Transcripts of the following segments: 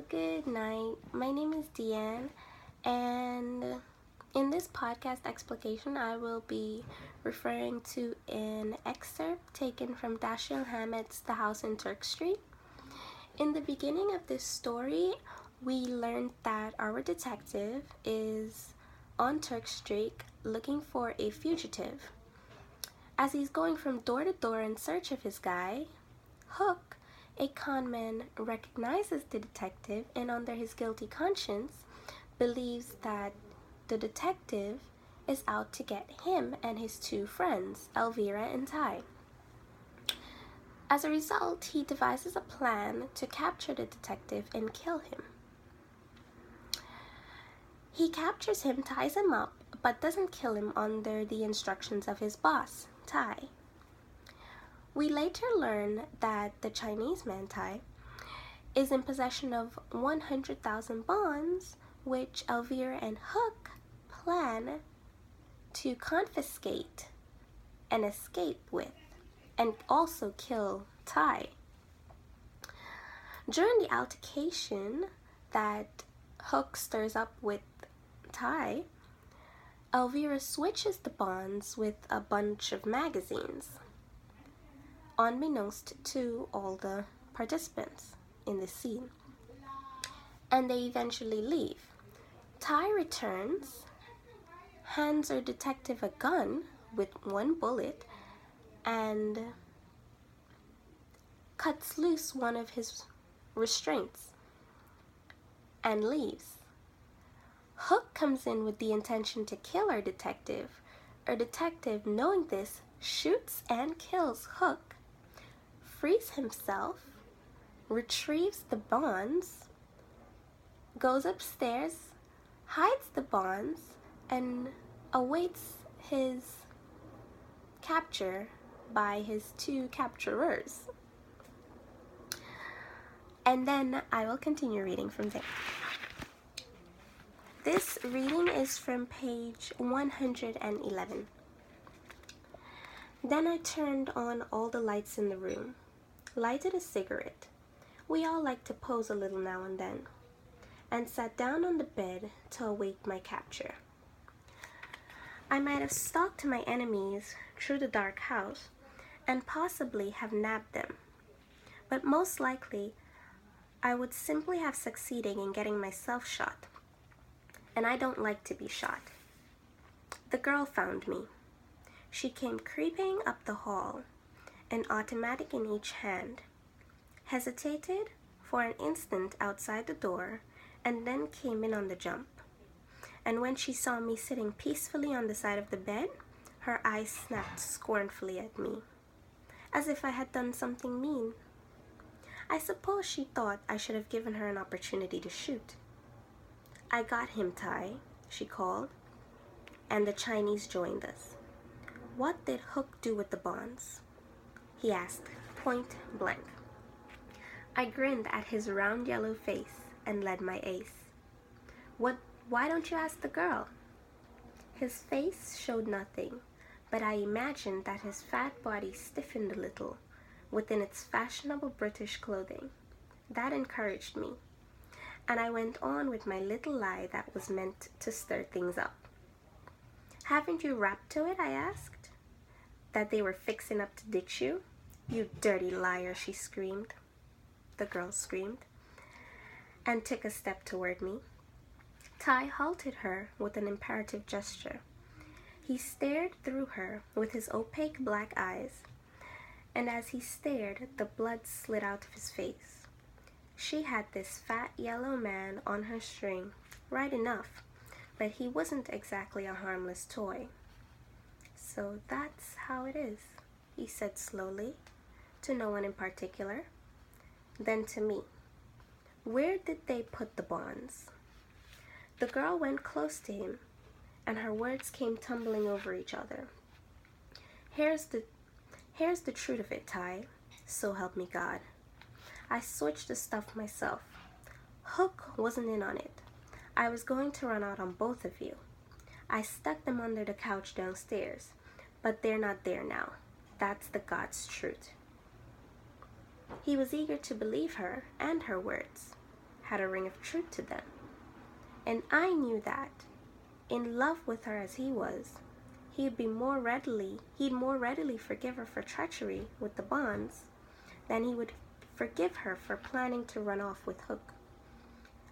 good night. My name is Dee-Anne, and in this podcast explication, I will be referring to an excerpt taken from Dashiell Hammett's The House in Turk Street. In the beginning of this story, we learned that our detective is on Turk Street looking for a fugitive. As he's going from door to door in search of his guy, Hook, a conman, recognizes the detective and under his guilty conscience believes that the detective is out to get him and his two friends, Elvira and Ty. As a result, he devises a plan to capture the detective and kill him. He captures him, ties him up, but doesn't kill him under the instructions of his boss, Ty. We later learn that the Chinese man, Tai, is in possession of 100,000 bonds, which Elvira and Hook plan to confiscate and escape with, and also kill Tai. During the altercation that Hook stirs up with Tai, Elvira switches the bonds with a bunch of magazines, unbeknownst to all the participants in the scene, and they eventually leave. Ty returns, hands our detective a gun with one bullet, and cuts loose one of his restraints and leaves. Hook comes in with the intention to kill our detective. Our detective, knowing this, shoots and kills Hook, frees himself, retrieves the bonds, goes upstairs, hides the bonds, and awaits his capture by his two capturers. And then I will continue reading from there. This reading is from page 111. Then I turned on all the lights in the room, lighted a cigarette. We all like to pose a little now and then, and sat down on the bed to await my capture. I might have stalked my enemies through the dark house and possibly have nabbed them, but most likely I would simply have succeeded in getting myself shot, and I don't like to be shot. The girl found me. She came creeping up the hall, an automatic in each hand, hesitated for an instant outside the door, and then came in on the jump. And when she saw me sitting peacefully on the side of the bed, her eyes snapped scornfully at me, as if I had done something mean. I suppose she thought I should have given her an opportunity to shoot. "I got him, Ty," she called, and the Chinese joined us. "What did Hook do with the bonds?" he asked, point blank. I grinned at his round yellow face and led my ace. Why don't you ask the girl?" His face showed nothing, but I imagined that his fat body stiffened a little within its fashionable British clothing. That encouraged me, and I went on with my little lie that was meant to stir things up. "Haven't you rapped to it?" I asked. "That they were fixing up to ditch you? You dirty liar," she screamed. The girl screamed and took a step toward me. Ty halted her with an imperative gesture. He stared through her with his opaque black eyes, and as he stared, the blood slid out of his face. She had this fat yellow man on her string, right enough, but he wasn't exactly a harmless toy. "So that's how it is," he said slowly, to no one in particular. Then to me, "Where did they put the bonds?" The girl went close to him, and her words came tumbling over each other. Here's the truth of it, Ty, so help me God. I switched the stuff myself. Hook wasn't in on it. I was going to run out on both of you. I stuck them under the couch downstairs, but they're not there now. That's the God's truth." He was eager to believe her and her words. had a ring of truth to them. And I knew that, in love with her as he was, he'd more readily forgive her for treachery with the bonds than he would forgive her for planning to run off with Hook.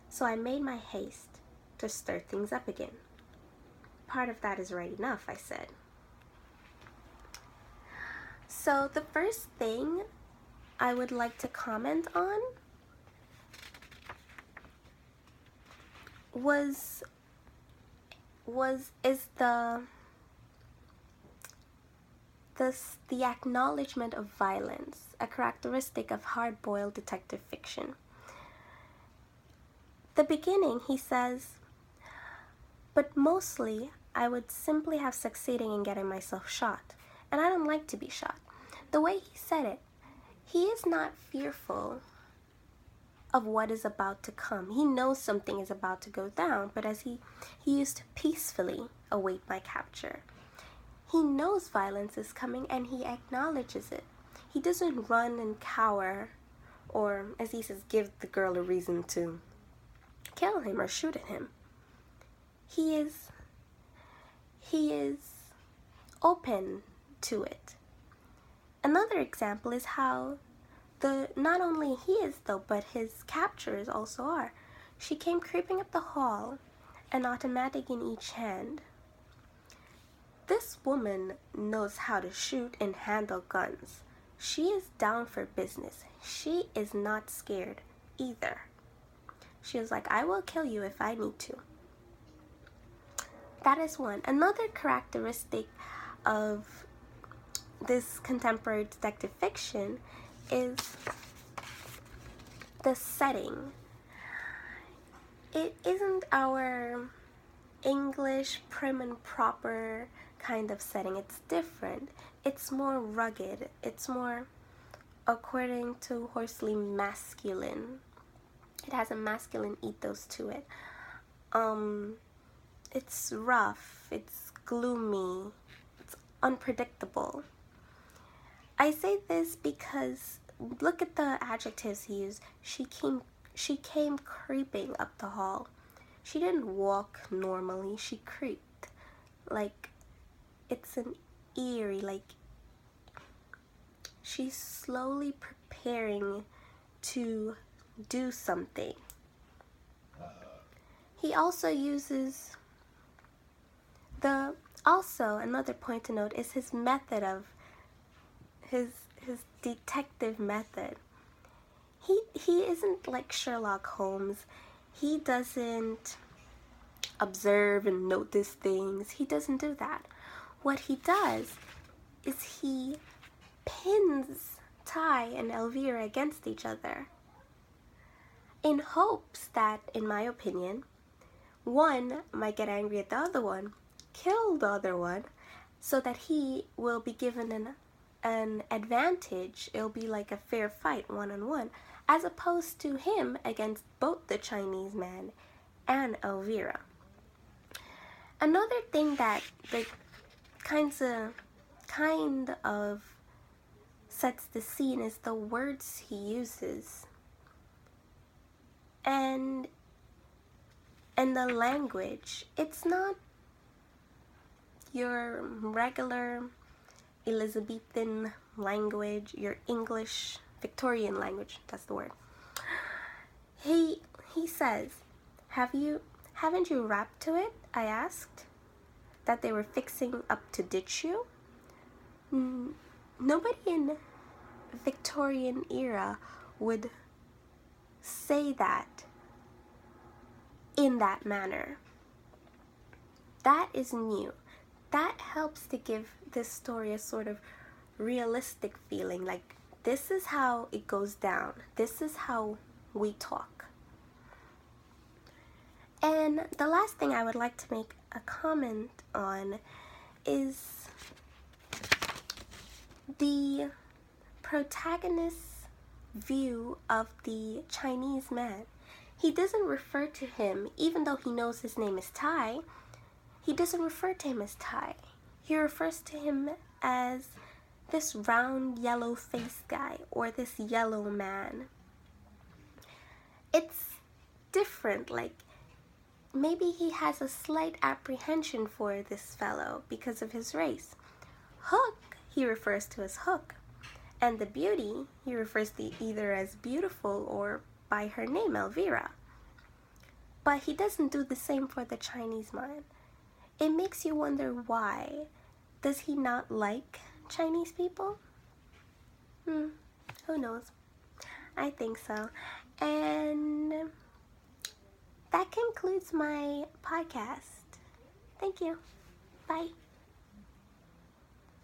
So I made my haste to stir things up again. Part of that is right enough, I said. So the first thing I would like to comment on is the acknowledgement of violence, a characteristic of hard-boiled detective fiction. The beginning, he says, but mostly I would simply have succeeding in getting myself shot, and I don't like to be shot. The way he said it, he is not fearful of what is about to come. He knows something is about to go down, but as he used to peacefully await my capture. He knows violence is coming and he acknowledges it. He doesn't run and cower or, as he says, give the girl a reason to kill him or shoot at him. He is open to it. Another example is how not only he is though, but his captors also are. She came creeping up the hall, an automatic in each hand. This woman knows how to shoot and handle guns. She is down for business. She is not scared either. She was like, I will kill you if I need to. That is one. Another characteristic of this contemporary detective fiction is the setting. It isn't our English prim and proper kind of setting. It's different. It's more rugged. It's more, according to Horsley, masculine. It has a masculine ethos to it. It's rough. It's gloomy. It's unpredictable. I say this because look at the adjectives he used. She came creeping up the hall. She didn't walk normally. She creeped. Like, it's an eerie, like, she's slowly preparing to do something. He also uses another point to note is his method of his detective method. He isn't like Sherlock Holmes. He doesn't observe and notice things. He doesn't do that. What he does is he pins Ty and Elvira against each other in hopes that, in my opinion, one might get angry at the other one, kill the other one, so that he will be given an advantage. It'll be like a fair fight, one-on-one, as opposed to him against both the Chinese man and Elvira. Another thing that kind of sets the scene is the words he uses and the language. It's not your regular Elizabethan language, your English Victorian language, that's the word. He says, haven't you rapped to it? I asked. That they were fixing up to ditch you? Nobody in Victorian era would say that in that manner. That is new. That helps to give this story a sort of realistic feeling, like this is how it goes down. This is how we talk. And the last thing I would like to make a comment on is the protagonist's view of the Chinese man. He doesn't refer to him, even though he knows his name is Tai, he doesn't refer to him as Tai. He refers to him as this round yellow-faced guy or this yellow man. It's different, like maybe he has a slight apprehension for this fellow because of his race. Hook, he refers to as Hook. And the beauty, he refers to either as beautiful or by her name, Elvira. But he doesn't do the same for the Chinese man. It makes you wonder why. Does he not like Chinese people? Who knows? I think so. And that concludes my podcast. Thank you. Bye.